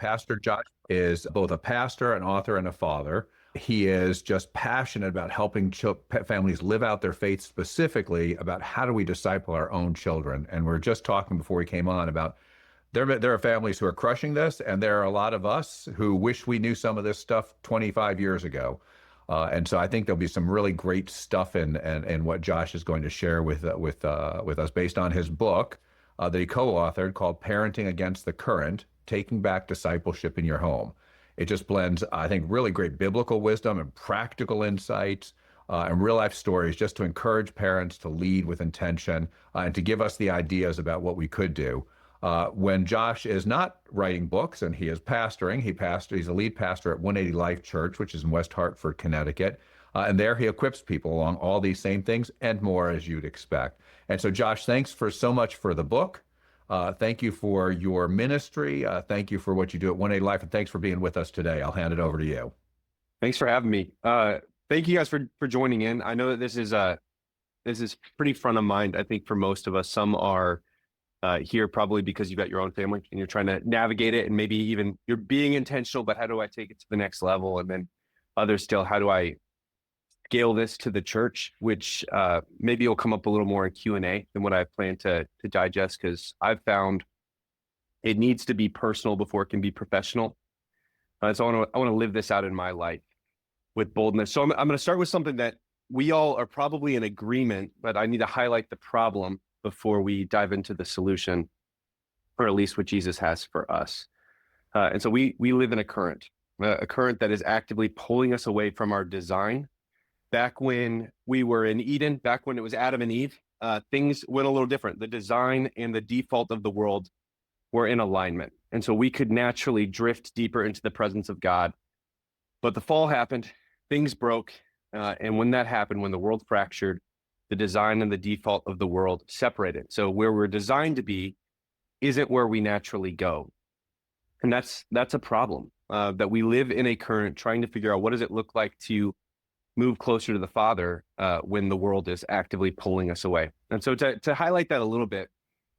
Pastor Josh is both a pastor, an author, and a father. He is just passionate about helping families live out their faith, specifically about how do we disciple our own children. And we're just talking before we came on about there are families who are crushing this, and there are a lot of us who wish we knew some of this stuff 25 years ago. And so I think there'll be some really great stuff in what Josh is going to share with us based on his book that he co-authored called Parenting Against the Current: Taking Back Discipleship in Your Home. It just blends, I think, really great biblical wisdom and practical insights and real life stories just to encourage parents to lead with intention and to give us the ideas about what we could do. When Josh is not writing books and he is pastoring, he's a lead pastor at 180 Life Church, which is in West Hartford, Connecticut. And there he equips people along all these same things and more, as you'd expect. And so, Josh, thanks for so much for the book. Thank you for your ministry. Thank you for what you do at 180 Life, and thanks for being with us today. I'll hand it over to you. Thanks for having me. Thank you guys for joining in. I know that this is pretty front of mind, I think, for most of us. Some are here probably because you've got your own family and you're trying to navigate it, and maybe even you're being intentional, but how do I take it to the next level? And then others still, how do I scale this to the church, which maybe will come up a little more in Q&A than what I plan to digest, because I've found it needs to be personal before it can be professional. So I want to live this out in my life with boldness. So I'm going to start with something that we all are probably in agreement, but I need to highlight the problem before we dive into the solution, or at least what Jesus has for us. And so we live in a current that is actively pulling us away from our design. Back when we were in Eden, back when it was Adam and Eve, things went a little different. The design and the default of the world were in alignment. And so we could naturally drift deeper into the presence of God. But the fall happened, things broke. And when that happened, when the world fractured, the design and the default of the world separated. So where we're designed to be isn't where we naturally go. And that's a problem, that we live in a current trying to figure out what does it look like to move closer to the Father when the world is actively pulling us away. And so to highlight that a little bit,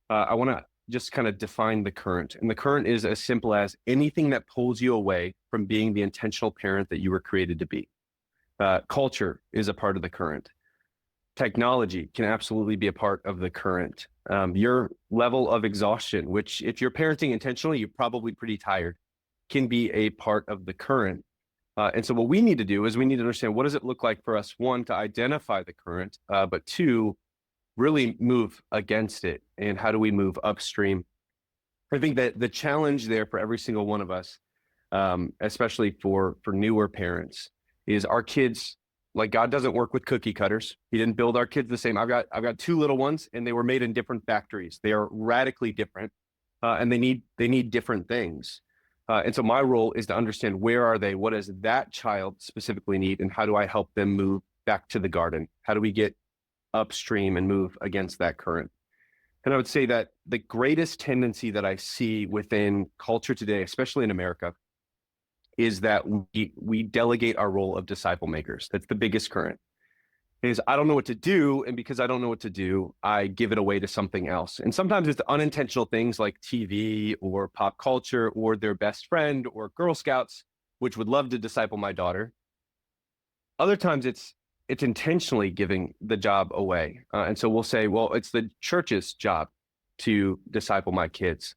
I want to just kind of define the current. And the current is as simple as anything that pulls you away from being the intentional parent that you were created to be. Culture is a part of the current. Technology can absolutely be a part of the current. Your level of exhaustion, which if you're parenting intentionally, you're probably pretty tired, can be a part of the current. And so what we need to do is we need to understand, what does it look like for us, one, to identify the current, but two, really move against it. And how do we move upstream? I think that the challenge there for every single one of us, especially for newer parents, is our kids, like, God doesn't work with cookie cutters. He didn't build our kids the same. I've got two little ones, and they were made in different factories. They are radically different, and they need different things. And so my role is to understand, where are they? What does that child specifically need? And how do I help them move back to the garden? How do we get upstream and move against that current? And I would say that the greatest tendency that I see within culture today, especially in America, is that we delegate our role of disciple makers. That's the biggest current. Is I don't know what to do, and because I don't know what to do, I give it away to something else. And sometimes it's unintentional things like TV or pop culture or their best friend or Girl Scouts, which would love to disciple my daughter. Other times it's intentionally giving the job away. And so we'll say, well, it's the church's job to disciple my kids.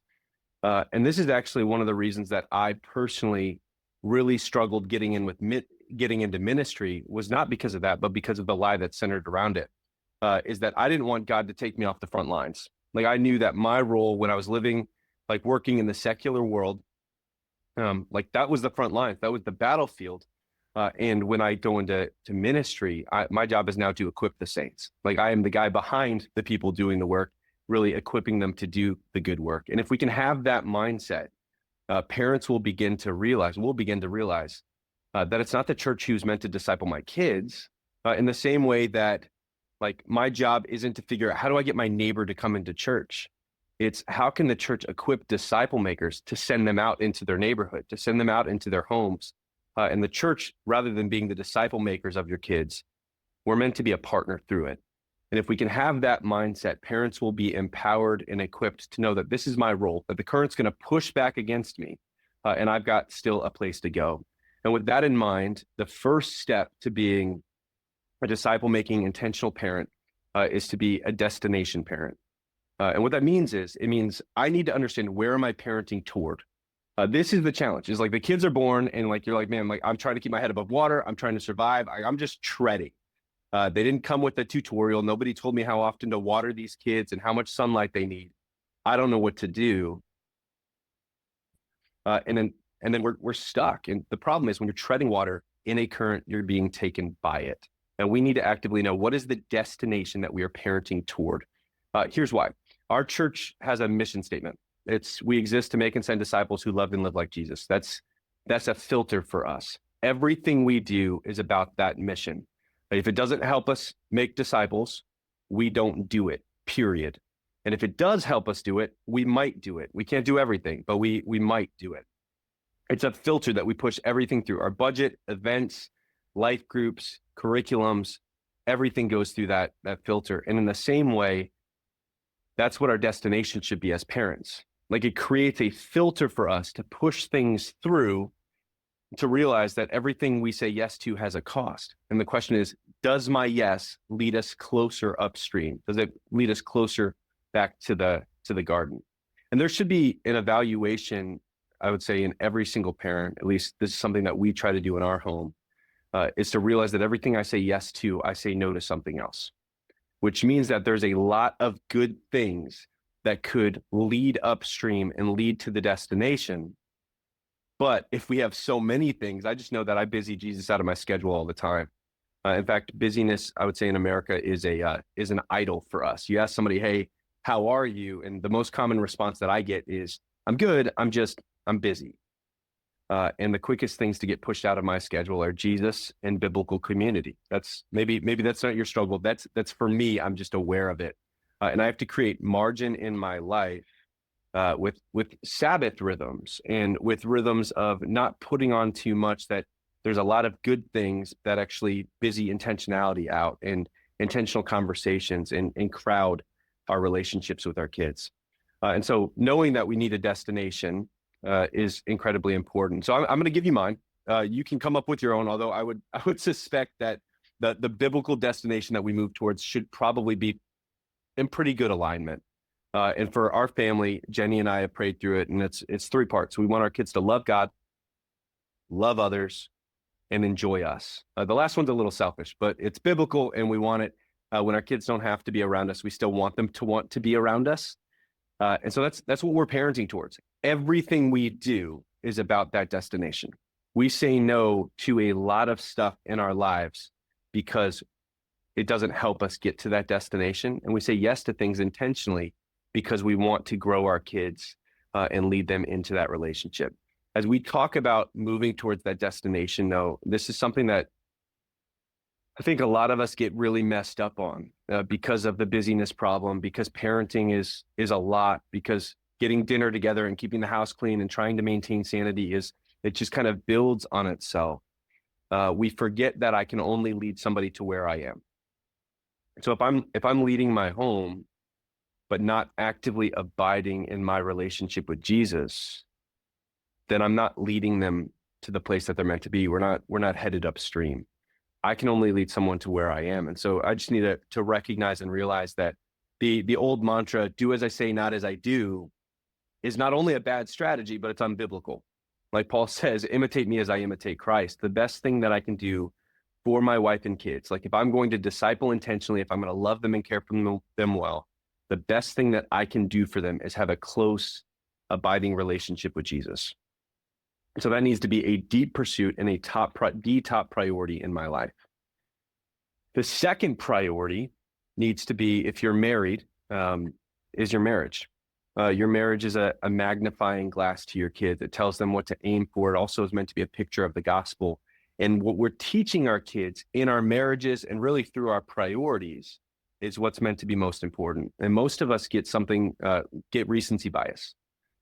And this is actually one of the reasons that I personally really struggled getting into ministry, was not because of that, but because of the lie that's centered around it, is that I didn't want God to take me off the front lines. Like, I knew that my role when I was living, like working in the secular world, like that was the front lines, that was the battlefield. And when I go into ministry, my job is now to equip the saints. Like, I am the guy behind the people doing the work, really equipping them to do the good work. And if we can have that mindset, parents will begin to realize that it's not the church who's meant to disciple my kids, in the same way that, like, my job isn't to figure out how do I get my neighbor to come into church. It's how can the church equip disciple makers to send them out into their neighborhood, to send them out into their homes. And the church, rather than being the disciple makers of your kids, we're meant to be a partner through it. And if we can have that mindset, parents will be empowered and equipped to know that this is my role, that the current's going to push back against me, and I've got still a place to go. And with that in mind, the first step to being a disciple-making intentional parent is to be a destination parent. And what that means is, it means I need to understand, where am I parenting toward? This is the challenge. Is like the kids are born and like, you're like, man, like I'm trying to keep my head above water. I'm trying to survive. I'm just treading. They didn't come with a tutorial. Nobody told me how often to water these kids and how much sunlight they need. I don't know what to do. And then we're stuck. And the problem is, when you're treading water in a current, you're being taken by it. And we need to actively know, what is the destination that we are parenting toward? Here's why. Our church has a mission statement. We exist to make and send disciples who love and live like Jesus. That's a filter for us. Everything we do is about that mission. If it doesn't help us make disciples, we don't do it, period. And if it does help us do it, we might do it. We can't do everything, but we might do it. It's a filter that we push everything through. Our budget, events, life groups, curriculums, everything goes through that filter. And in the same way, that's what our destination should be as parents. Like, it creates a filter for us to push things through, to realize that everything we say yes to has a cost. And the question is, does my yes lead us closer upstream? Does it lead us closer back to the garden? And there should be an evaluation, I would say, in every single parent. At least this is something that we try to do in our home, is to realize that everything I say yes to, I say no to something else, which means that there's a lot of good things that could lead upstream and lead to the destination. But if we have so many things, I just know that I busy Jesus out of my schedule all the time. In fact, busyness, I would say, in America is an idol for us. You ask somebody, hey, how are you? And the most common response that I get is, I'm good. I'm busy. And the quickest things to get pushed out of my schedule are Jesus and biblical community. That's maybe that's not your struggle. That's for me. I'm just aware of it. And I have to create margin in my life with Sabbath rhythms, and with rhythms of not putting on too much, that there's a lot of good things that actually busy intentionality out, and intentional conversations, and crowd our relationships with our kids. And so knowing that we need a destination is incredibly important. So I'm going to give you mine. You can come up with your own, although I would suspect that the biblical destination that we move towards should probably be in pretty good alignment. And for our family, Jenny and I have prayed through it, and it's three parts. We want our kids to love God, love others, and enjoy us. The last one's a little selfish, but it's biblical, and we want it when our kids don't have to be around us. We still want them to want to be around us. And so that's what we're parenting towards. Everything we do is about that destination. We say no to a lot of stuff in our lives because it doesn't help us get to that destination. And we say yes to things intentionally because we want to grow our kids and lead them into that relationship. As we talk about moving towards that destination, though, this is something that I think a lot of us get really messed up on because of the busyness problem, because parenting is a lot, because getting dinner together and keeping the house clean and trying to maintain sanity it just kind of builds on itself. We forget that I can only lead somebody to where I am. So if I'm leading my home, but not actively abiding in my relationship with Jesus, then I'm not leading them to the place that they're meant to be. We're not headed upstream. I can only lead someone to where I am. And so I just need to recognize and realize that the old mantra, do as I say, not as I do, is not only a bad strategy, but it's unbiblical. Like Paul says, imitate me as I imitate Christ. The best thing that I can do for my wife and kids, like if I'm going to disciple intentionally, if I'm going to love them and care for them well, the best thing that I can do for them is have a close, abiding relationship with Jesus. So that needs to be a deep pursuit and the top priority in my life. The second priority needs to be, if you're married, is your marriage. Your marriage is a magnifying glass to your kids. It tells them what to aim for. It also is meant to be a picture of the gospel. And what we're teaching our kids in our marriages and really through our priorities is what's meant to be most important. And most of us get recency bias.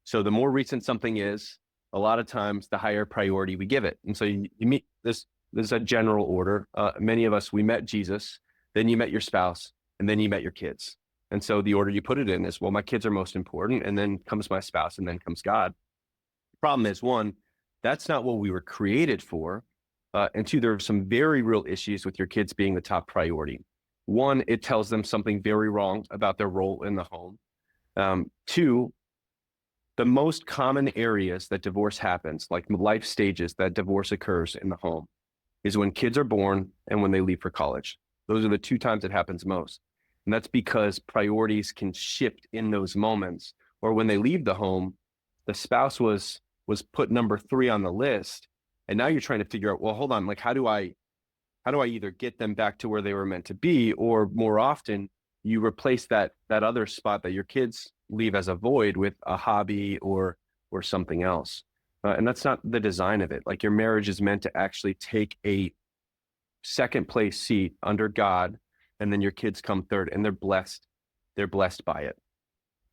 So the more recent something is, a lot of times the higher priority we give it. And so you meet this is a general order. Many of us, we met Jesus, then you met your spouse, and then you met your kids. And so the order you put it in is, well, my kids are most important, and then comes my spouse, and then comes God. Problem is, one, that's not what we were created for. And two, there are some very real issues with your kids being the top priority. One, it tells them something very wrong about their role in the home. Two, the most common areas that divorce happens, like life stages that divorce occurs in the home, is when kids are born and when they leave for college. Those are the two times it happens most. And that's because priorities can shift in those moments. Or when they leave the home, the spouse was put number 3 on the list. And now you're trying to figure out, well, hold on, like how do I either get them back to where they were meant to be, or more often you replace that other spot that your kids leave as a void with a hobby or something else. And that's not the design of it. Like your marriage is meant to actually take a second place seat under God, and then your kids come third, and they're blessed by it.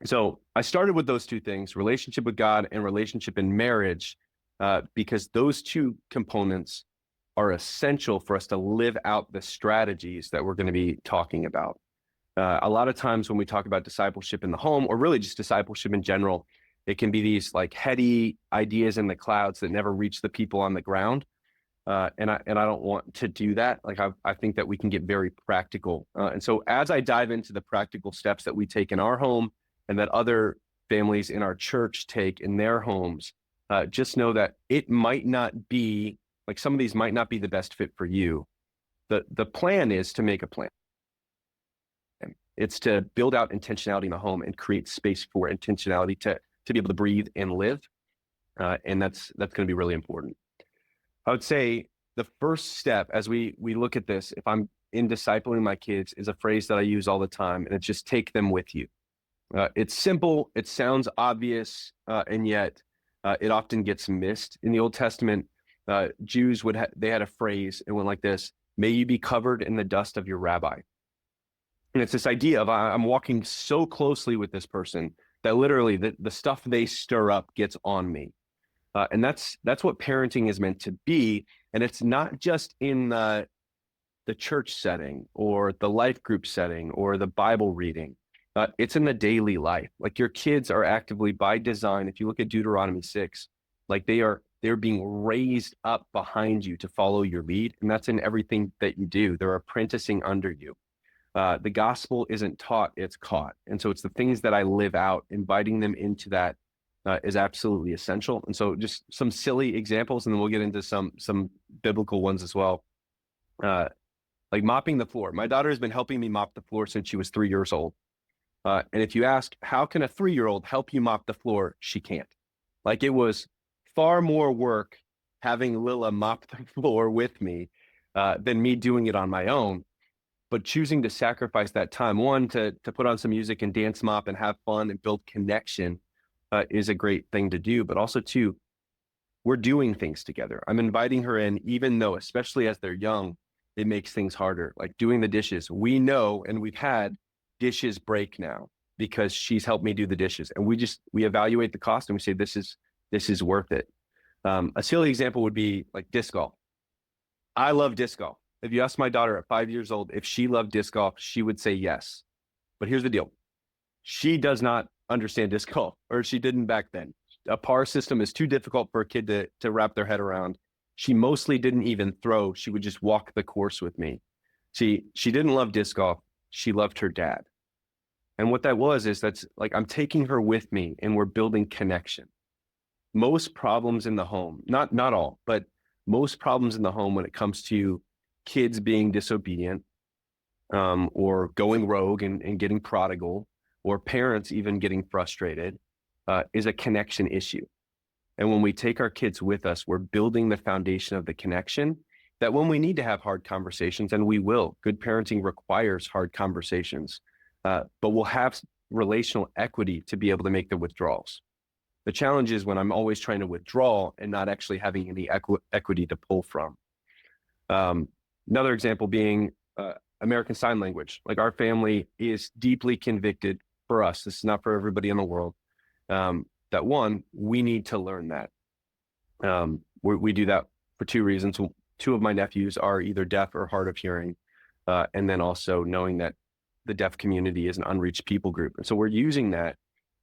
So I started with those two things, relationship with God and relationship in marriage, because those two components are essential for us to live out the strategies that we're going to be talking about. A lot of times when we talk about discipleship in the home, or really just discipleship in general, it can be these like heady ideas in the clouds that never reach the people on the ground. And I don't want to do that. Like I think that we can get very practical. And so as I dive into the practical steps that we take in our home and that other families in our church take in their homes, just know that it might not be, like some of these might not be the best fit for you. The plan is to make a plan. It's to build out intentionality in the home and create space for intentionality to be able to breathe and live. And that's going to be really important. I would say the first step as we look at this, if I'm in discipling my kids, is a phrase that I use all the time, and it's just take them with you. It's simple, it sounds obvious, and yet it often gets missed. In the Old Testament, Jews they had a phrase, it went like this: may you be covered in the dust of your rabbi. And it's this idea of I'm walking so closely with this person that literally the stuff they stir up gets on me. And that's what parenting is meant to be. And it's not just in the church setting or the life group setting or the Bible reading. It's in the daily life. Like your kids are actively, by design, if you look at Deuteronomy 6, like they're being raised up behind you to follow your lead. And that's in everything that you do. They're apprenticing under you. The gospel isn't taught, it's caught. And so it's the things that I live out, inviting them into that is absolutely essential. And so just some silly examples, and then we'll get into some biblical ones as well. Like mopping the floor. My daughter has been helping me mop the floor since she was 3 years old. And if you ask, how can a 3-year-old help you mop the floor? She can't. Like it was far more work having Lila mop the floor with me than me doing it on my own. But choosing to sacrifice that time, one, to put on some music and dance mop and have fun and build connection is a great thing to do. But also, two, we're doing things together. I'm inviting her in, even though, especially as they're young, it makes things harder. Like doing the dishes. We know, and we've had dishes break now because she's helped me do the dishes. And we evaluate the cost and we say, this is worth it. A silly example would be like disc golf. I love disc golf. If you ask my daughter at 5 years old if she loved disc golf, she would say yes. But here's the deal. She does not understand disc golf, or she didn't back then. A par system is too difficult for a kid to wrap their head around. She mostly didn't even throw. She would just walk the course with me. See, she didn't love disc golf. She loved her dad. And what that was is that's like I'm taking her with me and we're building connection. Most problems in the home, not all, but most problems in the home when it comes to kids being disobedient or going rogue and getting prodigal, or parents even getting frustrated, is a connection issue. And when we take our kids with us, we're building the foundation of the connection that when we need to have hard conversations, and we will, good parenting requires hard conversations, but we'll have relational equity to be able to make the withdrawals. The challenge is when I'm always trying to withdraw and not actually having any equity to pull from. Another example being American Sign Language. Like our family is deeply convicted for us. This is not for everybody in the world. That one, we need to learn that. We do that for two reasons. Two of my nephews are either deaf or hard of hearing. And then also knowing that the deaf community is an unreached people group. And so we're using that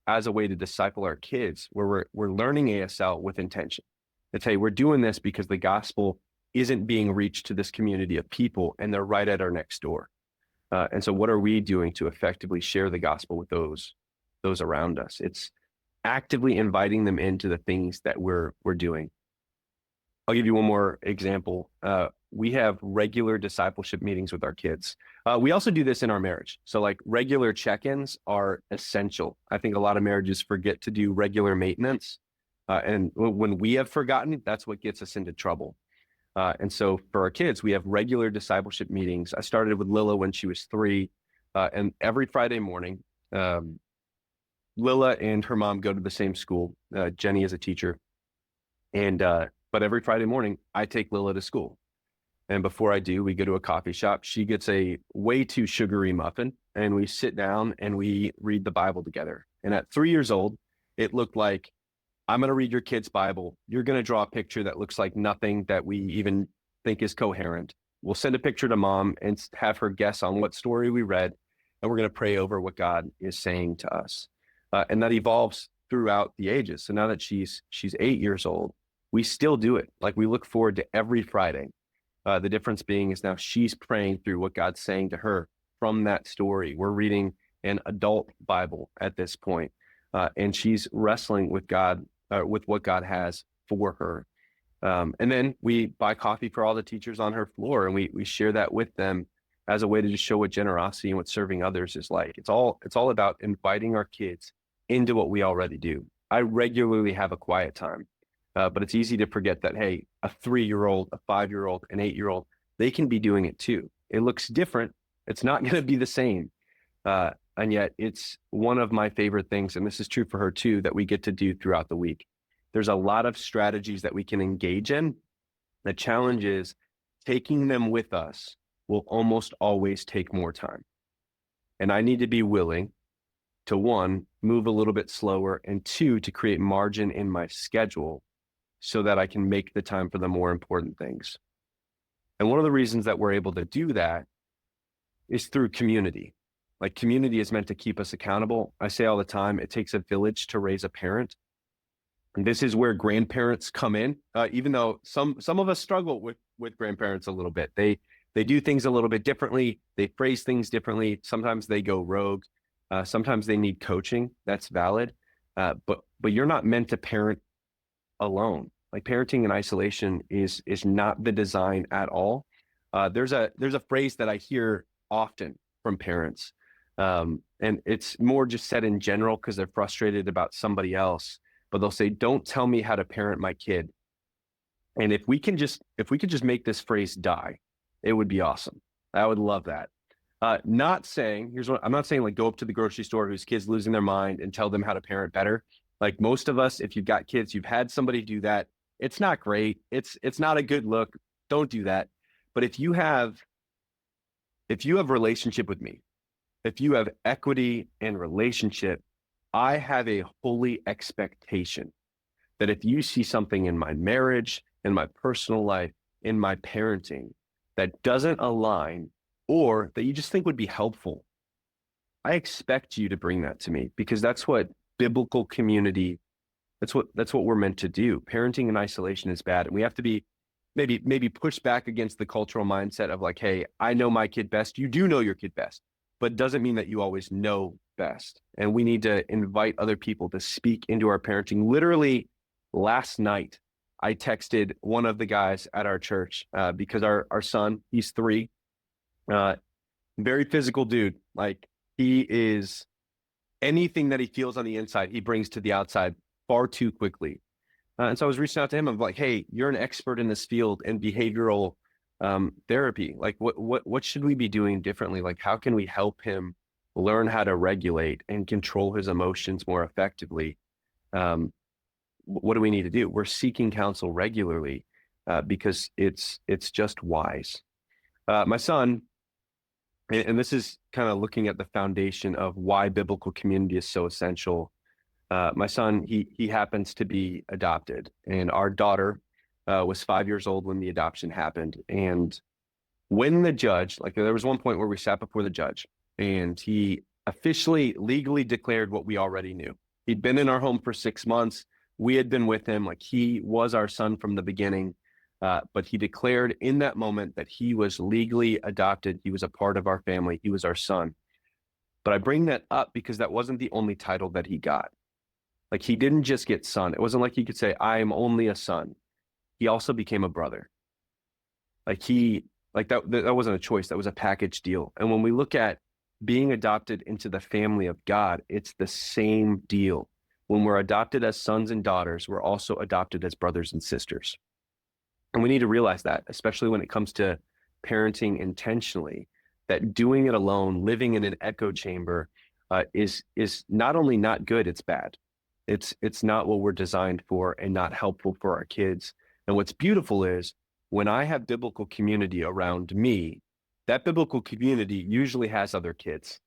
as a way to disciple our kids, where we're learning ASL with intention. It's, hey, we're doing this because the gospel isn't being reached to this community of people, and they're right at our next door. And so what are we doing to effectively share the gospel with those around us? It's actively inviting them into the things that we're doing. I'll give you one more example. We have regular discipleship meetings with our kids. We also do this in our marriage. So like regular check-ins are essential. I think a lot of marriages forget to do regular maintenance. And when we have forgotten, that's what gets us into trouble. And so for our kids, we have regular discipleship meetings. I started with Lila when she was 3. And every Friday morning, Lila and her mom go to the same school. Jenny is a teacher. But every Friday morning, I take Lila to school. And before I do, we go to a coffee shop. She gets a way too sugary muffin, and we sit down and we read the Bible together. And at 3 years old, it looked like, I'm going to read your kid's Bible. You're going to draw a picture that looks like nothing that we even think is coherent. We'll send a picture to mom and have her guess on what story we read, and we're going to pray over what God is saying to us. And that evolves throughout the ages. So now that she's 8 years old, we still do it. Like, we look forward to every Friday. The difference being is now she's praying through what God's saying to her from that story. We're reading an adult Bible at this point, and she's wrestling with God, with what God has for her. And then we buy coffee for all the teachers on her floor, and we share that with them as a way to just show what generosity and what serving others is like. It's all about inviting our kids into what we already do. I regularly have a quiet time. But it's easy to forget that, hey, a 3-year-old, a 5-year-old, an 8-year-old, they can be doing it too. It looks different. It's not going to be the same. And yet it's one of my favorite things, and this is true for her too, that we get to do throughout the week. There's a lot of strategies that we can engage in. The challenge is taking them with us will almost always take more time. And I need to be willing to, 1, move a little bit slower, and 2, to create margin in my schedule so that I can make the time for the more important things. And one of the reasons that we're able to do that is through community. Like, community is meant to keep us accountable. I say all the time, it takes a village to raise a parent. And this is where grandparents come in, even though some of us struggle with grandparents a little bit. They do things a little bit differently. They phrase things differently. Sometimes they go rogue. Sometimes they need coaching. That's valid. But you're not meant to parent alone. Like, parenting in isolation is not the design at all. There's a phrase that I hear often from parents, and it's more just said in general because they're frustrated about somebody else. But they'll say, "Don't tell me how to parent my kid." And if we could just make this phrase die, it would be awesome. I would love that. Not saying, I'm not saying like go up to the grocery store whose kid's losing their mind and tell them how to parent better. Like, most of us, if you've got kids, you've had somebody do that. It's not great. It's not a good look. Don't do that. But if you have relationship with me, if you have equity and relationship, I have a holy expectation that if you see something in my marriage, in my personal life, in my parenting that doesn't align, or that you just think would be helpful, I expect you to bring that to me, because that's what biblical community, that's what we're meant to do. Parenting in isolation is bad. And we have to be maybe push back against the cultural mindset of like, hey, I know my kid best. You do know your kid best, but doesn't mean that you always know best. And we need to invite other people to speak into our parenting. Literally last night, I texted one of the guys at our church because our son, he's 3, very physical dude. Like, he is, anything that he feels on the inside, he brings to the outside far too quickly. And so I was reaching out to him. I'm like, hey, you're an expert in this field in behavioral therapy. Like, what should we be doing differently? Like, how can we help him learn how to regulate and control his emotions more effectively? What do we need to do? We're seeking counsel regularly because it's just wise. My son, and this is kind of looking at the foundation of why biblical community is so essential. My son, he happens to be adopted, and our daughter was 5 years old when the adoption happened. And when the judge, like, there was one point where we sat before the judge, and he officially, legally declared what we already knew. He'd been in our home for 6 months. We had been with him. Like, he was our son from the beginning. But he declared in that moment that he was legally adopted. He was a part of our family. He was our son. But I bring that up because that wasn't the only title that he got. Like, he didn't just get son. It wasn't like he could say, I am only a son. He also became a brother. That wasn't a choice. That was a package deal. And when we look at being adopted into the family of God, it's the same deal. When we're adopted as sons and daughters, we're also adopted as brothers and sisters. And we need to realize that, especially when it comes to parenting intentionally, that doing it alone, living in an echo chamber, is not only not good, it's bad. It's not what we're designed for and not helpful for our kids. And what's beautiful is when I have biblical community around me, that biblical community usually has other kids.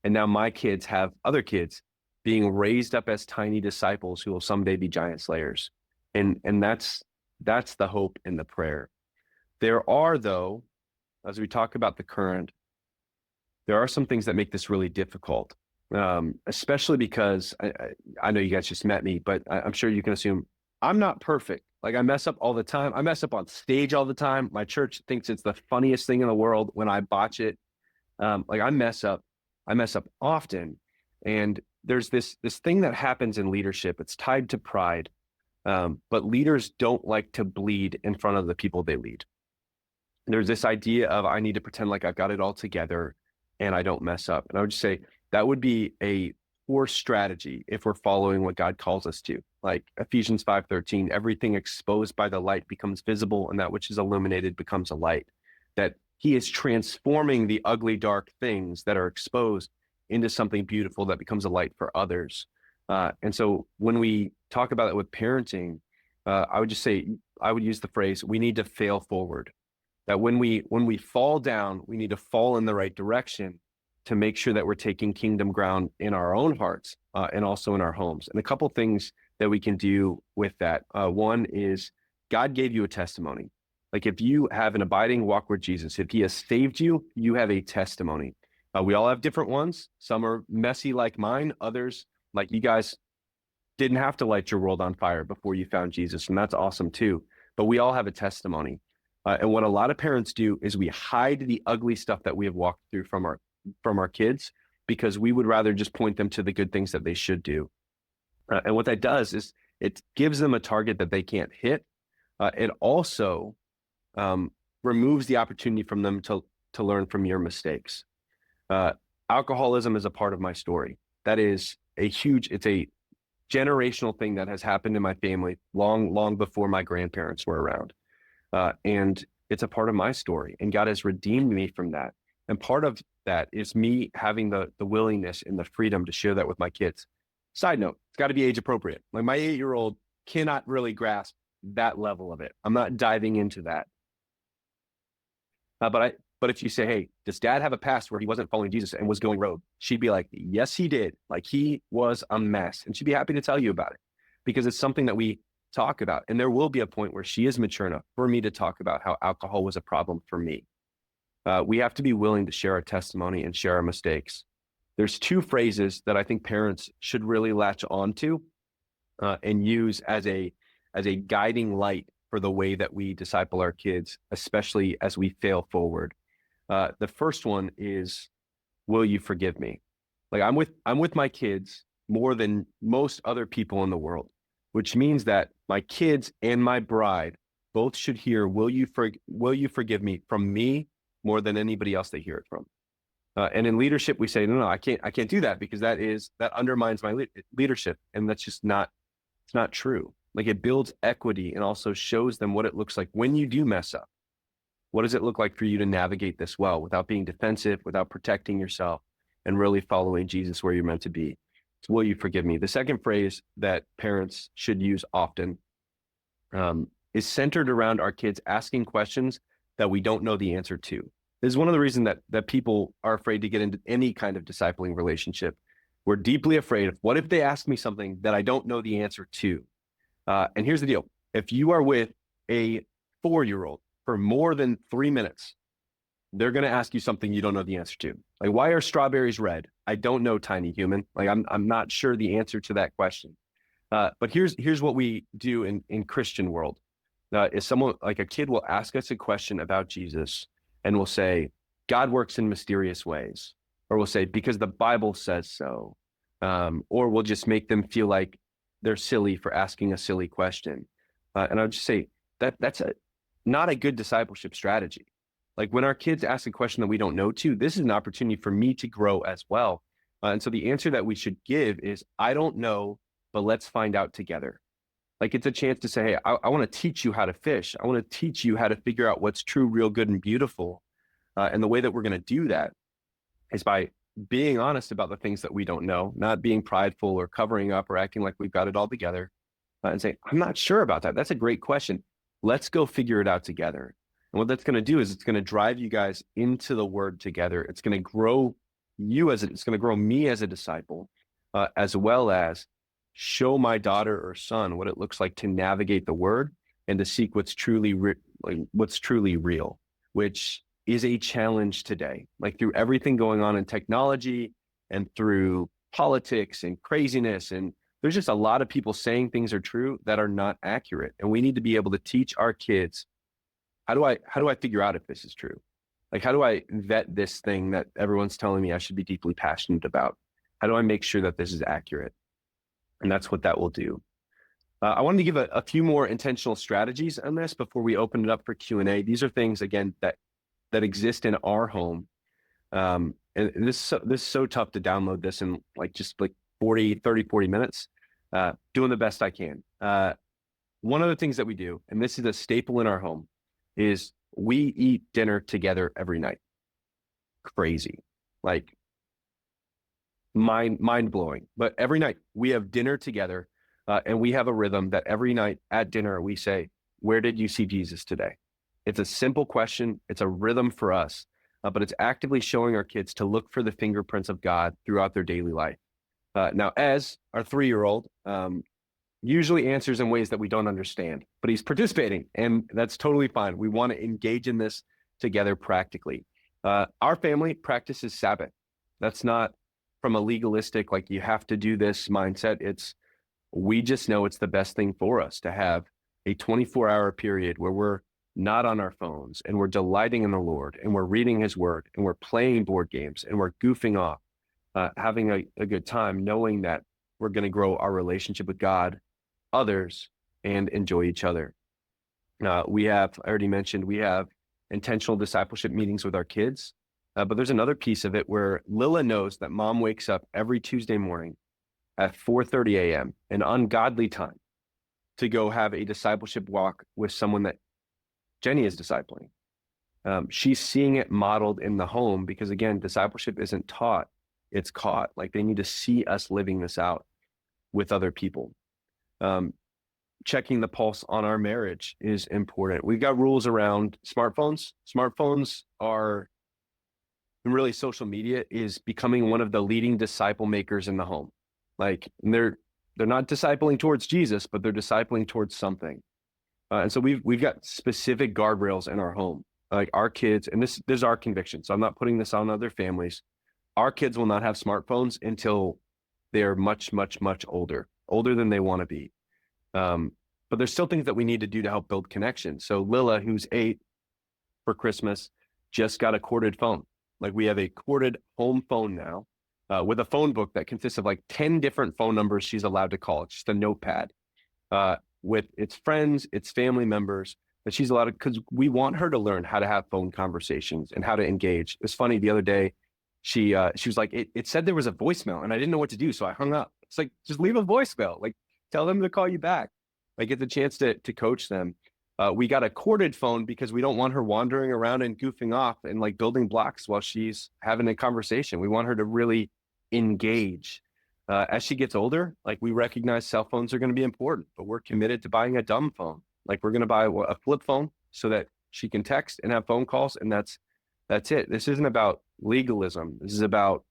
And now my kids have other kids being raised up as tiny disciples who will someday be giant slayers. And that's the hope and the prayer. There are, though, as we talk about the current, there are some things that make this really difficult, especially because I know you guys just met me, but I'm sure you can assume I'm not perfect. Like, I mess up all the time. I mess up on stage all the time. My church thinks it's the funniest thing in the world when I botch it. I mess up often. And there's this thing that happens in leadership. It's tied to pride. But leaders don't like to bleed in front of the people they lead. There's this idea of, I need to pretend like I've got it all together and I don't mess up. And I would just say that would be a poor strategy if we're following what God calls us to. Like Ephesians 5:13, everything exposed by the light becomes visible, and that which is illuminated becomes a light. That he is transforming the ugly, dark things that are exposed into something beautiful that becomes a light for others. And so when we talk about it with parenting, I would just say, I would use the phrase, we need to fail forward. That when we fall down, we need to fall in the right direction to make sure that we're taking kingdom ground in our own hearts and also in our homes. And a couple things that we can do with that. One is, God gave you a testimony. Like, if you have an abiding walk with Jesus, if he has saved you, you have a testimony. We all have different ones. Some are messy like mine. Others, like you guys, didn't have to light your world on fire before you found Jesus. And that's awesome too. But we all have a testimony. And what a lot of parents do is we hide the ugly stuff that we have walked through from our kids, because we would rather just point them to the good things that they should do. And what that does is it gives them a target that they can't hit. It also removes the opportunity from them to learn from your mistakes. Alcoholism is a part of my story. That is it's a generational thing that has happened in my family long before my grandparents were around. And it's a part of my story, and God has redeemed me from that. And part of that is me having the willingness and the freedom to share that with my kids. Side note, it's got to be age appropriate. Like, my 8-year-old cannot really grasp that level of it. I'm not diving into that. But if you say, hey, does dad have a past where he wasn't following Jesus and was going rogue? She'd be like, yes, he did. Like, he was a mess. And she'd be happy to tell you about it, because it's something that we talk about. And there will be a point where she is mature enough for me to talk about how alcohol was a problem for me. We have to be willing to share our testimony and share our mistakes. There's 2 phrases that I think parents should really latch onto and use as a guiding light for the way that we disciple our kids, especially as we fail forward. The first one is, will you forgive me? Like, I'm with my kids more than most other people in the world, which means that my kids and my bride both should hear, will you forgive me, from me more than anybody else they hear it from. And in leadership, we say, no, I can't do that, because that undermines my leadership. And that's just it's not true. Like, it builds equity and also shows them what it looks like when you do mess up. What does it look like for you to navigate this well without being defensive, without protecting yourself, and really following Jesus where you're meant to be? So, will you forgive me? The second phrase that parents should use often is centered around our kids asking questions that we don't know the answer to. This is one of the reasons that people are afraid to get into any kind of discipling relationship. We're deeply afraid of, what if they ask me something that I don't know the answer to? And here's the deal. If you are with a 4-year-old for more than 3 minutes, they're going to ask you something you don't know the answer to. Like, why are strawberries red? I don't know, tiny human. Like I'm not sure the answer to that question. But here's what we do in Christian world. Is someone like a kid will ask us a question about Jesus and we'll say, God works in mysterious ways, or we'll say, because the Bible says so. Or we'll just make them feel like they're silly for asking a silly question. And I'll just say that's not a good discipleship strategy. Like when our kids ask a question that we don't know to, this is an opportunity for me to grow as well. And so the answer that we should give is, I don't know, but let's find out together. Like it's a chance to say, hey, I want to teach you how to fish. I want to teach you how to figure out what's true, real, good, and beautiful. And the way that we're going to do that is by being honest about the things that we don't know, not being prideful or covering up or acting like we've got it all together, and say, I'm not sure about that. That's a great question. Let's go figure it out together. And what that's going to do is it's going to drive you guys into the word together. It's going to grow it's going to grow me as a disciple, as well as show my daughter or son what it looks like to navigate the word and to seek what's truly real, which is a challenge today. Like through everything going on in technology and through politics and craziness, and there's just a lot of people saying things are true that are not accurate. And we need to be able to teach our kids, how do I figure out if this is true? Like, how do I vet this thing that everyone's telling me I should be deeply passionate about? How do I make sure that this is accurate? And that's what that will do. I wanted to give a few more intentional strategies on this before we open it up for Q&A. These are things, again, that exist in our home. And this is so tough to download this in just 40 minutes, doing the best I can. One of the things that we do, and this is a staple in our home, is we eat dinner together every night. Crazy, like mind blowing. But every night we have dinner together, and we have a rhythm that every night at dinner we say, where did you see Jesus today? It's a simple question. It's a rhythm for us, but it's actively showing our kids to look for the fingerprints of God throughout their daily life. Now, as our 3-year-old usually answers in ways that we don't understand, but he's participating, and that's totally fine. We want to engage in this together practically. Our family practices Sabbath. That's not from a legalistic, like you have to do this mindset. We just know it's the best thing for us to have a 24-hour period where we're not on our phones and we're delighting in the Lord and we're reading his word and we're playing board games and we're goofing off, having a good time, knowing that we're going to grow our relationship with God, others, and enjoy each other. I already mentioned, we have intentional discipleship meetings with our kids, but there's another piece of it where Lila knows that mom wakes up every Tuesday morning at 4:30 a.m., an ungodly time, to go have a discipleship walk with someone that Jenny is discipling. She's seeing it modeled in the home because, again, discipleship isn't taught, it's caught. Like they need to see us living this out with other people. Checking the pulse on our marriage is important. We've got rules around smartphones. Smartphones are, and really social media is becoming one of the leading disciple makers in the home. Like they're not discipling towards Jesus, but they're discipling towards something. And so we've got specific guardrails in our home. Like our kids, and this is our conviction, so I'm not putting this on other families. Our kids will not have smartphones until they're much, much, much older than they want to be. But there's still things that we need to do to help build connection. So Lila, who's 8 for Christmas, just got a corded phone. Like we have a corded home phone now, with a phone book that consists of 10 different phone numbers she's allowed to call. It's just a notepad, with its friends, its family members that she's allowed to, because we want her to learn how to have phone conversations and how to engage. It was funny the other day, she was like, it said there was a voicemail and I didn't know what to do. So I hung up. It's like, just leave a voicemail, tell them to call you back. Get the chance to coach them. We got a corded phone because we don't want her wandering around and goofing off and building blocks while she's having a conversation. We want her to really engage. As she gets older, we recognize cell phones are going to be important, but we're committed to buying a dumb phone. We're going to buy a flip phone so that she can text and have phone calls. And that's it. This isn't about legalism. This is about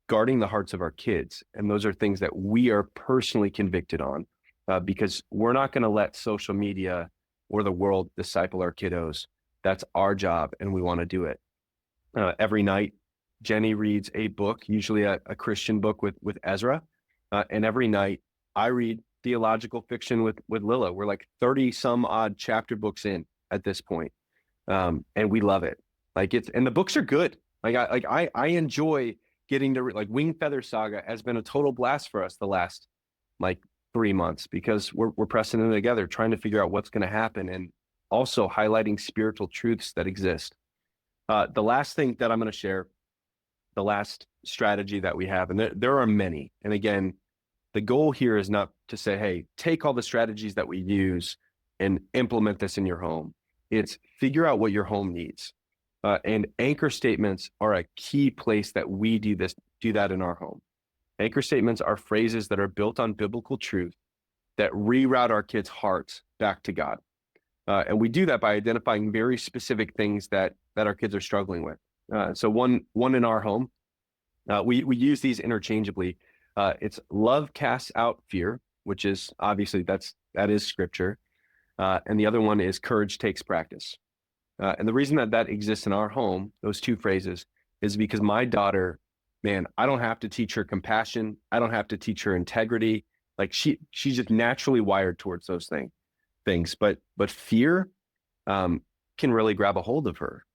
guarding the hearts of our kids. And those are things that we are personally convicted on, because we're not going to let social media or the world disciple our kiddos. That's our job, and we want to do it. Every night, Jenny reads a book, usually a Christian book with Ezra. And every night I read theological fiction with Lila. We're like 30 some odd chapter books in at this point. And we love it. And the books are good. I enjoy getting to like Wing Feather Saga has been a total blast for us the last like 3 months because we're pressing them together, trying to figure out what's going to happen and also highlighting spiritual truths that exist. The last thing that I'm going to share, the last strategy that we have, and there are many. And again, the goal here is not to say, hey, take all the strategies that we use and implement this in your home. It's figure out what your home needs. And anchor statements are a key place that we do that in our home. Anchor statements are phrases that are built on biblical truth that reroute our kids' hearts back to God. And we do that by identifying very specific things that our kids are struggling with. So one in our home, we use these interchangeably. It's love casts out fear, which is obviously that is scripture. And the other one is courage takes practice. And the reason that exists in our home, those two phrases, is because my daughter, man, I don't have to teach her compassion. I don't have to teach her integrity. Like she's just naturally wired towards those things. But fear can really grab a hold of her.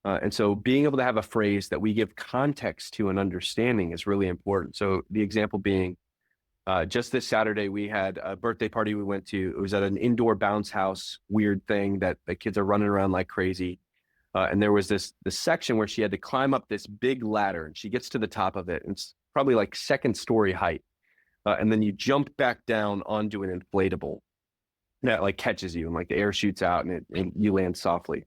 And so being able to have a phrase that we give context to and understanding is really important. So the example being, just this Saturday, we had a birthday party we went to. It was at an indoor bounce house, weird thing that the kids are running around like crazy. And there was this section where she had to climb up this big ladder, and she gets to the top of it. And it's probably like second story height. And then you jump back down onto an inflatable that like catches you, and like the air shoots out and you land softly.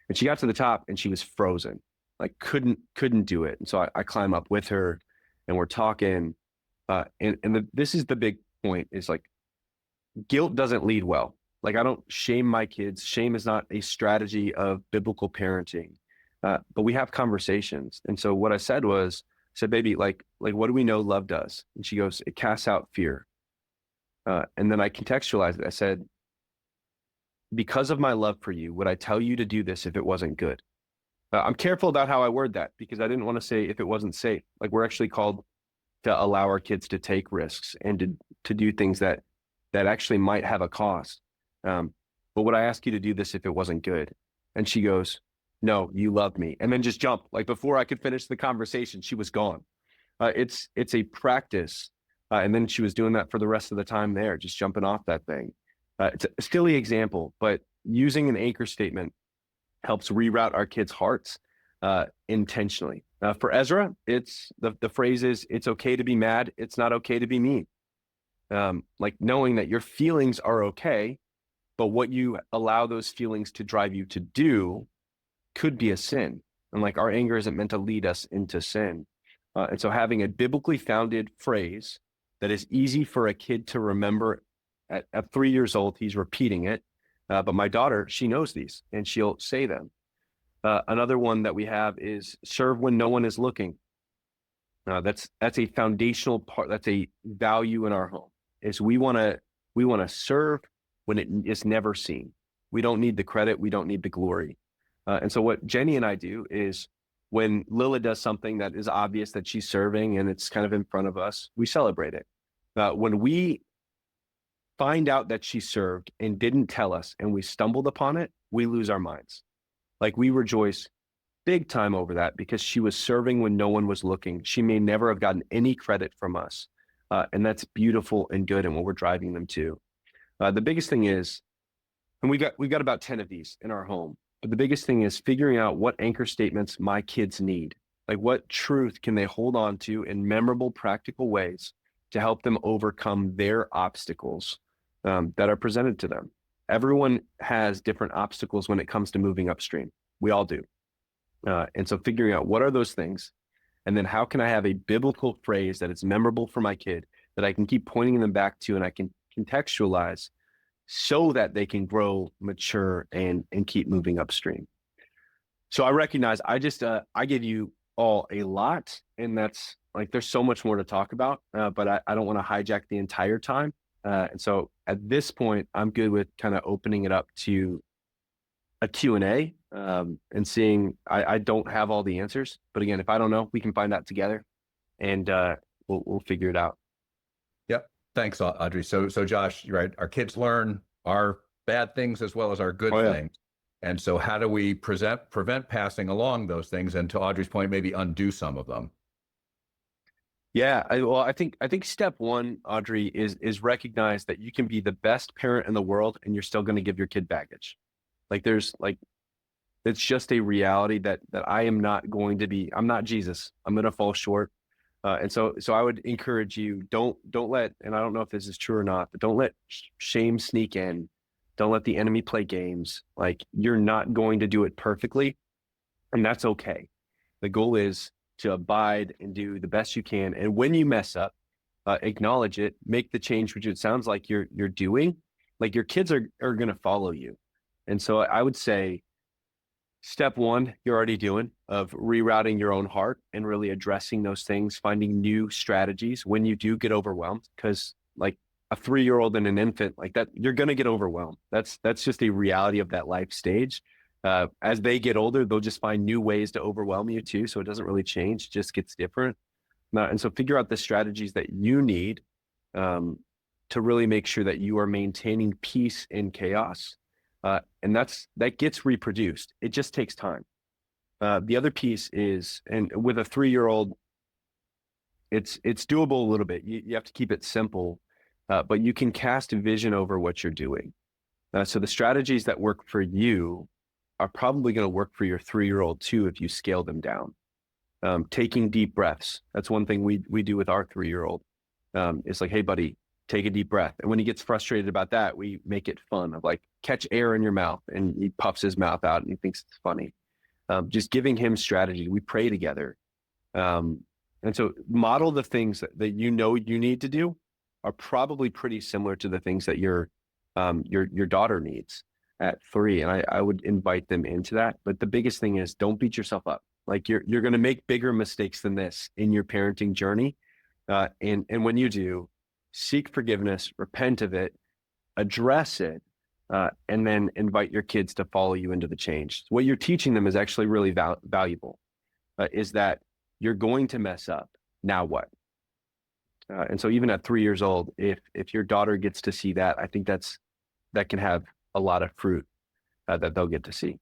And she got to the top and she was frozen, like couldn't do it. And so I climb up with her and we're talking. This is the big point, is like guilt doesn't lead well. Like I don't shame my kids. Shame is not a strategy of biblical parenting, but we have conversations. And so what I said, baby, like what do we know love does? And she goes, it casts out fear. And then I contextualized it. I said, because of my love for you, would I tell you to do this if it wasn't good? I'm careful about how I word that because I didn't want to say if it wasn't safe. Like we're actually called to allow our kids to take risks and to do things that actually might have a cost. But would I ask you to do this if it wasn't good? And she goes, no, you love me. And then just jump. Like before I could finish the conversation, she was gone. It's a practice. And then she was doing that for the rest of the time there, just jumping off that thing. It's a silly example, but using an anchor statement helps reroute our kids' hearts intentionally. For Ezra, it's the phrase is, it's okay to be mad. It's not okay to be mean. Like knowing that your feelings are okay, but what you allow those feelings to drive you to do could be a sin. And like our anger isn't meant to lead us into sin. And so having a biblically founded phrase that is easy for a kid to remember at 3 years old, he's repeating it. But my daughter, she knows these and she'll say them. Another one that we have is serve when no one is looking. That's a foundational part. That's a value in our home, is we want to serve when it is never seen. We don't need the credit. We don't need the glory. And so what Jenny and I do is when Lila does something that is obvious that she's serving and it's kind of in front of us, we celebrate it. When we find out that she served and didn't tell us and we stumbled upon it, we lose our minds. Like we rejoice big time over that because she was serving when no one was looking. She may never have gotten any credit from us. And that's beautiful and good and what we're driving them to. The biggest thing is, and we've got about 10 of these in our home, but the biggest thing is figuring out what anchor statements my kids need. Like what truth can they hold on to in memorable, practical ways to help them overcome their obstacles that are presented to them. Everyone has different obstacles when it comes to moving upstream. We all do. And so figuring out what are those things, and then how can I have a biblical phrase that is memorable for my kid that I can keep pointing them back to and I can contextualize so that they can grow, mature, and keep moving upstream. So I recognize I give you all a lot, and that's like there's so much more to talk about, but I don't want to hijack the entire time. And so at this point, I'm good with kind of opening it up to a Q&A and seeing, I don't have all the answers, but again, if I don't know, we can find out together and we'll figure it out. Yep. Thanks, Audrey. So Josh, you're right. Our kids learn our bad things as well as our good Oh yeah. things. And so how do we prevent passing along those things? And to Audrey's point, maybe undo some of them. Yeah, I think step one, Audrey, is recognize that you can be the best parent in the world and you're still going to give your kid baggage. Like there's like it's just a reality that I am not going to be. I'm not Jesus. I'm going to fall short. And so I would encourage you, don't let, and I don't know if this is true or not, but don't let shame sneak in. Don't let the enemy play games. Like you're not going to do it perfectly, and that's okay. The goal is to abide and do the best you can. And when you mess up, acknowledge it, make the change, which it sounds like you're doing. Like your kids are going to follow you. And so I would say step one, you're already doing of rerouting your own heart and really addressing those things, finding new strategies when you do get overwhelmed. Because like a 3-year-old and an infant like that, you're going to get overwhelmed. That's just a reality of that life stage. As they get older, they'll just find new ways to overwhelm you too. So it doesn't really change, it just gets different. And so figure out the strategies that you need to really make sure that you are maintaining peace in chaos. And that gets reproduced. It just takes time. The other piece is, and with a 3-year-old, it's doable a little bit. You have to keep it simple, but you can cast a vision over what you're doing. So the strategies that work for you are probably going to work for your 3-year-old too if you scale them down. Taking deep breaths. That's one thing we do with our 3-year-old. It's like, hey, buddy, take a deep breath. And when he gets frustrated about that, we make it fun of like, catch air in your mouth. And he puffs his mouth out and he thinks it's funny. Just giving him strategy. We pray together. And so model the things that you know you need to do are probably pretty similar to the things that your daughter needs at 3. And I would invite them into that. But the biggest thing is don't beat yourself up. Like you're going to make bigger mistakes than this in your parenting journey. And when you do, seek forgiveness, repent of it, address it, and then invite your kids to follow you into the change. What you're teaching them is actually really valuable, is that you're going to mess up. Now what? And so even at 3 years old, if your daughter gets to see that, I think that can have a lot of fruit that they'll get to see.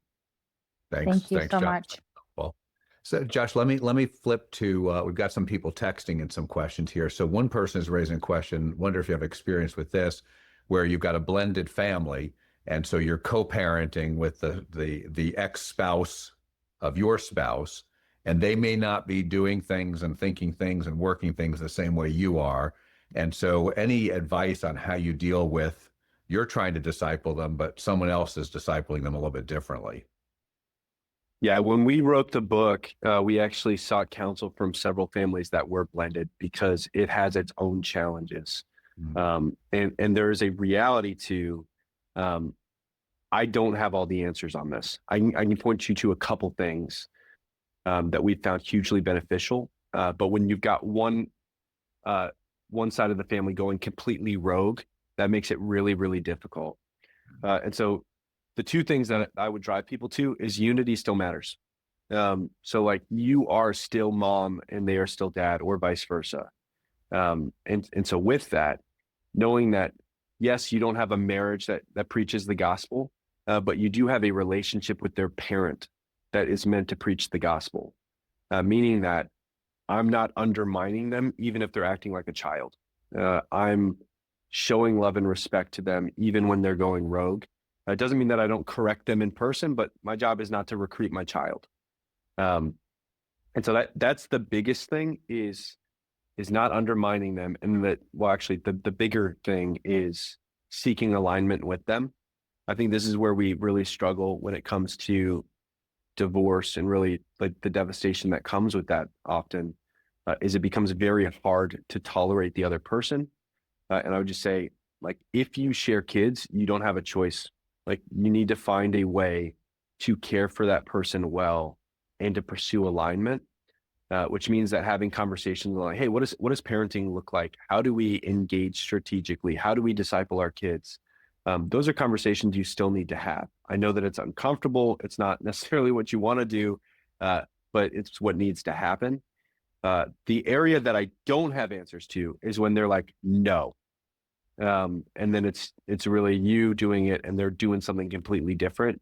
Thanks. Thank you Thanks, so Josh. much. Well, so Josh, let me flip to we've got some people texting and some questions here. So one person is raising a question. Wonder if you have experience with this, where you've got a blended family, and so you're co-parenting with the ex-spouse of your spouse, and they may not be doing things and thinking things and working things the same way you are. And so any advice on how you deal with, you're trying to disciple them, but someone else is discipling them a little bit differently? Yeah, when we wrote the book, we actually sought counsel from several families that were blended because it has its own challenges. And there is a reality to, I don't have all the answers on this. I can point you to a couple things that we found hugely beneficial. But when you've got one side of the family going completely rogue, that makes it really, really difficult. And so the two things that I would drive people to is unity still matters. So like you are still mom and they are still dad, or vice versa. And so with that, knowing that, yes, you don't have a marriage that preaches the gospel, but you do have a relationship with their parent that is meant to preach the gospel, meaning that I'm not undermining them, even if they're acting like a child. I'm showing love and respect to them, even when they're going rogue. It doesn't mean that I don't correct them in person, but my job is not to recruit my child. And so that's the biggest thing is not undermining them. And actually the bigger thing is seeking alignment with them. I think this is where we really struggle when it comes to divorce and really like the devastation that comes with that often, is it becomes very hard to tolerate the other person. And I would just say, like, if you share kids, you don't have a choice. Like you need to find a way to care for that person well and to pursue alignment, which means that having conversations like, hey, what does parenting look like? How do we engage strategically? How do we disciple our kids? Those are conversations you still need to have. I know that it's uncomfortable. It's not necessarily what you want to do, but it's what needs to happen. The area that I don't have answers to is when they're like, no. And then it's really you doing it and they're doing something completely different.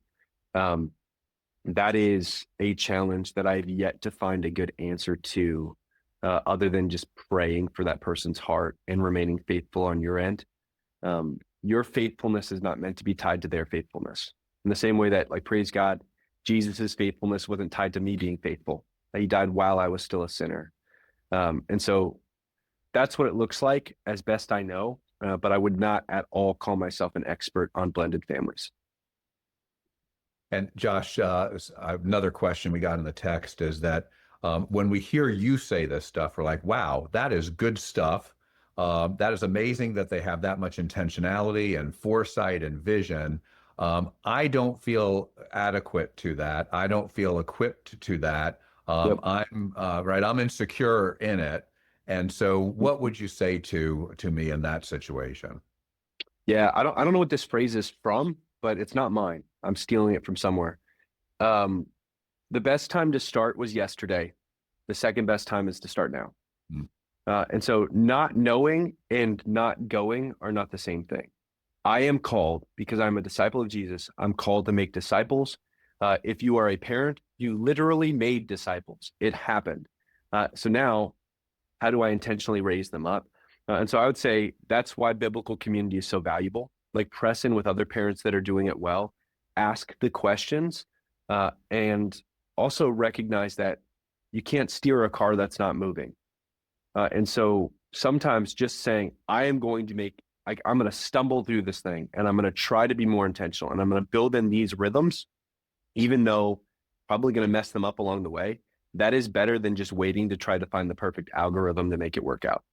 That is a challenge that I've yet to find a good answer to, other than just praying for that person's heart and remaining faithful on your end. Your faithfulness is not meant to be tied to their faithfulness. In the same way that, like, praise God, Jesus's faithfulness wasn't tied to me being faithful. He died while I was still a sinner. And so that's what it looks like as best I know. But I would not at all call myself an expert on blended families. And Josh, another question we got in the text is that when we hear you say this stuff, we're like, wow, that is good stuff. That is amazing that they have that much intentionality and foresight and vision. I don't feel adequate to that. I don't feel equipped to that. Yep. I'm insecure in it. And so what would you say to me in that situation? Yeah, I don't know what this phrase is from, but it's not mine. I'm stealing it from somewhere. Um, the best time to start was yesterday. The second best time is to start now. Hmm. And so not knowing and not going are not the same thing. I am called because I'm a disciple of Jesus. I'm called to make disciples. If you are a parent, you literally made disciples. It happened. So now, how do I intentionally raise them up? And so I would say that's why biblical community is so valuable. Like, press in with other parents that are doing it well, ask the questions, and also recognize that you can't steer a car that's not moving. And so sometimes just saying, I'm going to stumble through this thing and I'm going to try to be more intentional and I'm going to build in these rhythms, even though probably going to mess them up along the way. That is better than just waiting to try to find the perfect algorithm to make it work out.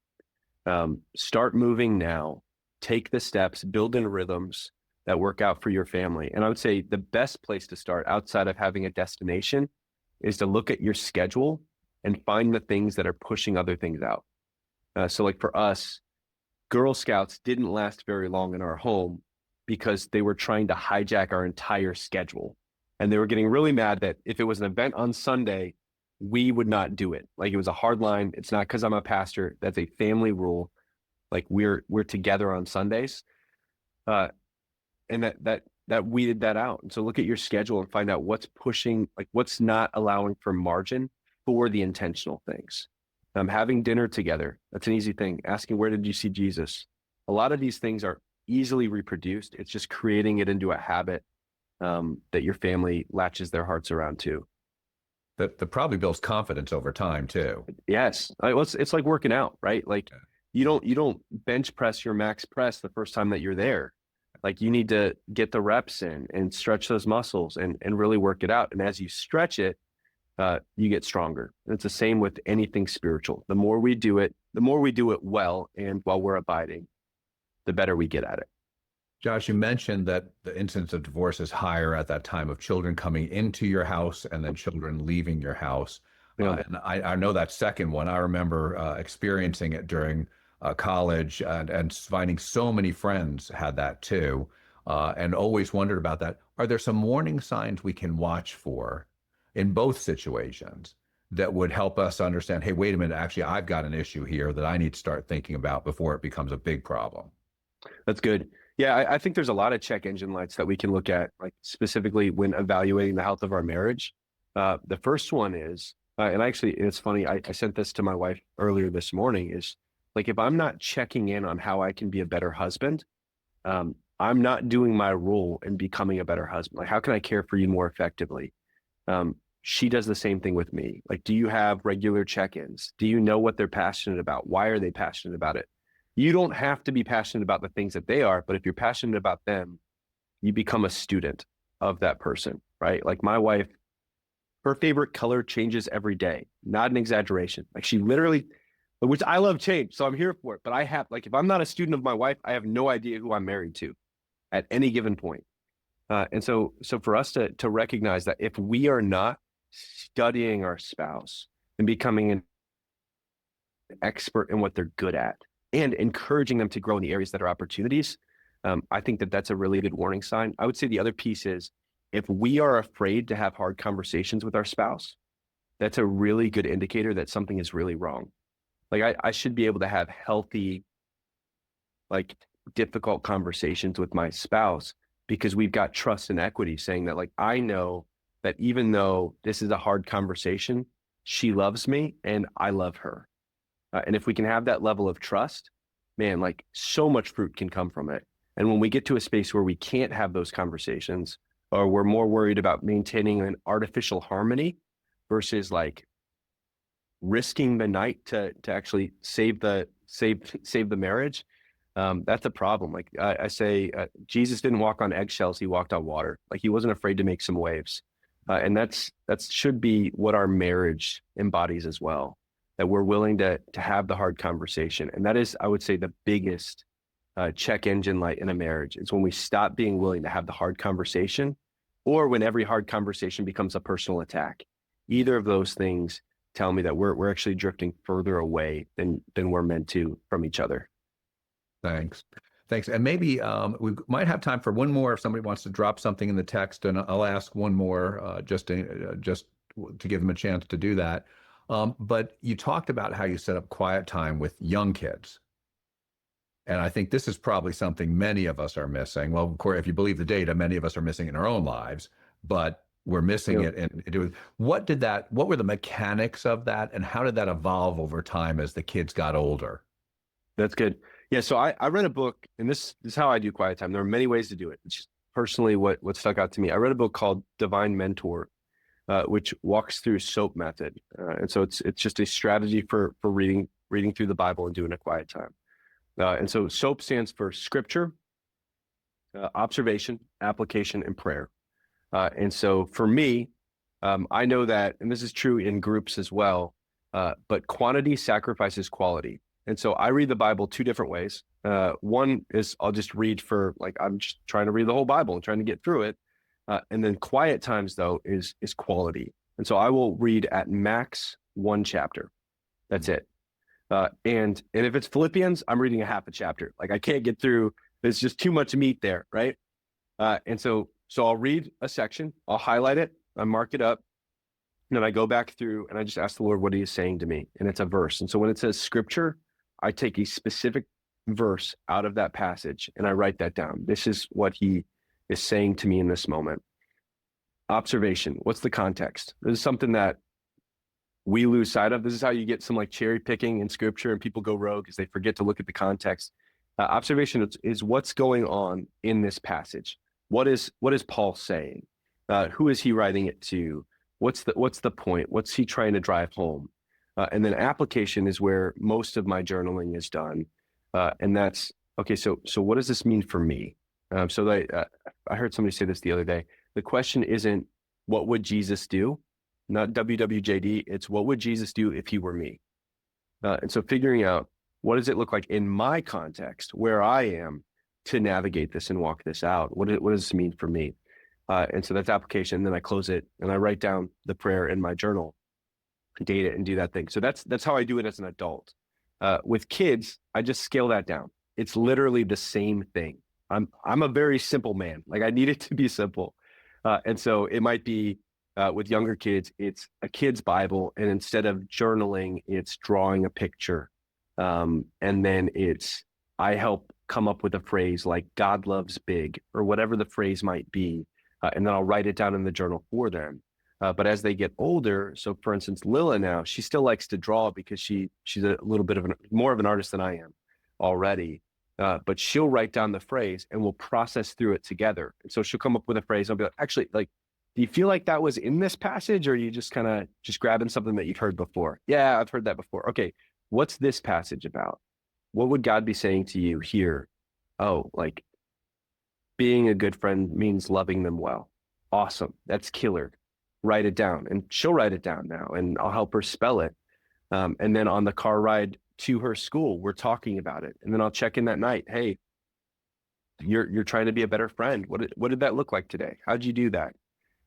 Start moving now, take the steps, build in rhythms that work out for your family. And I would say the best place to start outside of having a destination is to look at your schedule and find the things that are pushing other things out. So like for us, Girl Scouts didn't last very long in our home because they were trying to hijack our entire schedule. And they were getting really mad that if it was an event on Sunday, we would not do it. Like, it was a hard line. It's not because I'm a pastor. That's a family rule. Like, we're together on Sundays. And that weeded that out. And so look at your schedule and find out what's pushing, like what's not allowing for margin for the intentional things. Having dinner together, that's an easy thing. Asking, where did you see Jesus? A lot of these things are easily reproduced. It's just creating it into a habit that your family latches their hearts around too. That probably builds confidence over time too. Yes. It's like working out, right? Like, you don't bench press your max press the first time that you're there. Like, you need to get the reps in and stretch those muscles and really work it out. And as you stretch it, you get stronger. And it's the same with anything spiritual. The more we do it well, and while we're abiding, the better we get at it. Josh, you mentioned that the incidence of divorce is higher at that time of children coming into your house and then children leaving your house. Yeah. And I know that second one. I remember experiencing it during college and finding so many friends had that too, and always wondered about that. Are there some warning signs we can watch for in both situations that would help us understand, hey, wait a minute, actually, I've got an issue here that I need to start thinking about before it becomes a big problem? That's good. Yeah, I think there's a lot of check engine lights that we can look at, like specifically when evaluating the health of our marriage. The first one is, and actually, it's funny, I sent this to my wife earlier this morning, is like, if I'm not checking in on how I can be a better husband, I'm not doing my role in becoming a better husband. Like, how can I care for you more effectively? She does the same thing with me. Like, do you have regular check-ins? Do you know what they're passionate about? Why are they passionate about it? You don't have to be passionate about the things that they are, but if you're passionate about them, you become a student of that person, right? Like, my wife, her favorite color changes every day. Not an exaggeration. Like, she literally, which I love change, so I'm here for it. But I have, like, if I'm not a student of my wife, I have no idea who I'm married to at any given point. And so for us to recognize that if we are not studying our spouse and becoming an expert in what they're good at and encouraging them to grow in the areas that are opportunities, I think that that's a really good warning sign. I would say the other piece is if we are afraid to have hard conversations with our spouse, that's a really good indicator that something is really wrong. Like I should be able to have healthy, like difficult conversations with my spouse because we've got trust and equity saying that like, I know that even though this is a hard conversation, she loves me and I love her. And if we can have that level of trust, man, like so much fruit can come from it. And when we get to a space where we can't have those conversations, or we're more worried about maintaining an artificial harmony versus like risking the night to actually save the marriage, that's a problem. Like I say, Jesus didn't walk on eggshells; he walked on water. Like he wasn't afraid to make some waves, and that should be what our marriage embodies as well. That we're willing to have the hard conversation, and that is, I would say, the biggest check engine light in a marriage. Is when we stop being willing to have the hard conversation, or when every hard conversation becomes a personal attack. Either of those things tell me that we're actually drifting further away than we're meant to from each other. Thanks. Thanks. And maybe we might have time for one more if somebody wants to drop something in the text, and I'll ask one more just to give them a chance to do that. But you talked about how you set up quiet time with young kids. And I think this is probably something many of us are missing. Well, of course, if you believe the data, many of us are missing in our own lives, but we're missing Yeah. it. And what were the mechanics of that? And how did that evolve over time as the kids got older? That's good. Yeah. So I read a book, and this is how I do quiet time. There are many ways to do it. It's just personally what stuck out to me. I read a book called Divine Mentor, which walks through SOAP method. And so it's just a strategy for reading through the Bible and doing a quiet time. And so SOAP stands for scripture, observation, application, and prayer. And so for me, I know that, and this is true in groups as well, but quantity sacrifices quality. And so I read the Bible two different ways. One is I'll just read for like, I'm just trying to read the whole Bible and trying to get through it. And then quiet times though is quality. And so I will read at max one chapter. That's it. And if it's Philippians, I'm reading a half a chapter. Like I can't get through. There's just too much meat there, right? And so I'll read a section, I'll highlight it, I mark it up, and then I go back through and I just ask the Lord what He is saying to me, and it's a verse. And so when it says scripture, I take a specific verse out of that passage and I write that down. This is what He is saying to me in this moment. Observation. What's the context? This is something that we lose sight of. This is how you get some like cherry picking in scripture and people go rogue because they forget to look at the context. Observation is what's going on in this passage. What is Paul saying? Who is he writing it to? What's the point? What's he trying to drive home? And then application is where most of my journaling is done. And that's okay. So what does this mean for me? I heard somebody say this the other day. The question isn't what would Jesus do? Not WWJD. It's what would Jesus do if he were me? And so figuring out what does it look like in my context, where I am, to navigate this and walk this out. What does this mean for me? And so that's application. And then I close it and I write down the prayer in my journal, date it, and do that thing. So that's how I do it as an adult. With kids, I just scale that down. It's literally the same thing. I'm a very simple man. Like I need it to be simple. And so it might be with younger kids, it's a kid's Bible. And instead of journaling, it's drawing a picture. And then I help come up with a phrase like God loves big or whatever the phrase might be. And then I'll write it down in the journal for them. But as they get older, so for instance, Lila now, she still likes to draw because she's a little bit of more of an artist than I am already. But she'll write down the phrase and we'll process through it together. And so she'll come up with a phrase. And I'll be like, actually, like, do you feel like that was in this passage, or are you just kind of just grabbing something that you've heard before? Yeah, I've heard that before. Okay, what's this passage about? What would God be saying to you here? Oh, like being a good friend means loving them well. Awesome. That's killer. Write it down. And she'll write it down now and I'll help her spell it. And then on the car ride to her school, we're talking about it. And then I'll check in that night. Hey, you're trying to be a better friend. What did that look like today? How'd you do that?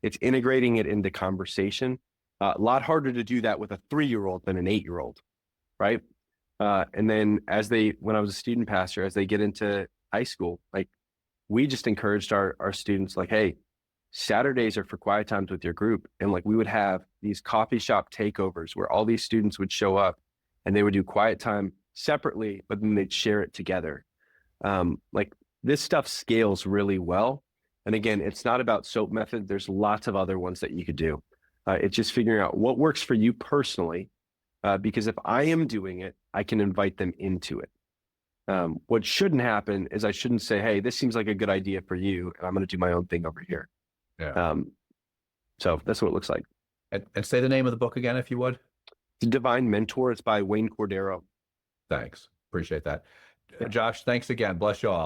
It's integrating it into conversation. A lot harder to do that with a 3-year-old than an 8-year-old, right? And then when I was a student pastor, as they get into high school, like we just encouraged our students like, hey, Saturdays are for quiet times with your group. And like we would have these coffee shop takeovers where all these students would show up and they would do quiet time separately, but then they'd share it together. Like this stuff scales really well. And again, it's not about SOAP method. There's lots of other ones that you could do. It's just figuring out what works for you personally. Because if I am doing it, I can invite them into it. What shouldn't happen is I shouldn't say, hey, this seems like a good idea for you, and I'm going to do my own thing over here. Yeah. So that's what it looks like. And say the name of the book again, if you would. The Divine Mentor. It's by Wayne Cordero. Thanks. Appreciate that. Josh, thanks again. Bless you all.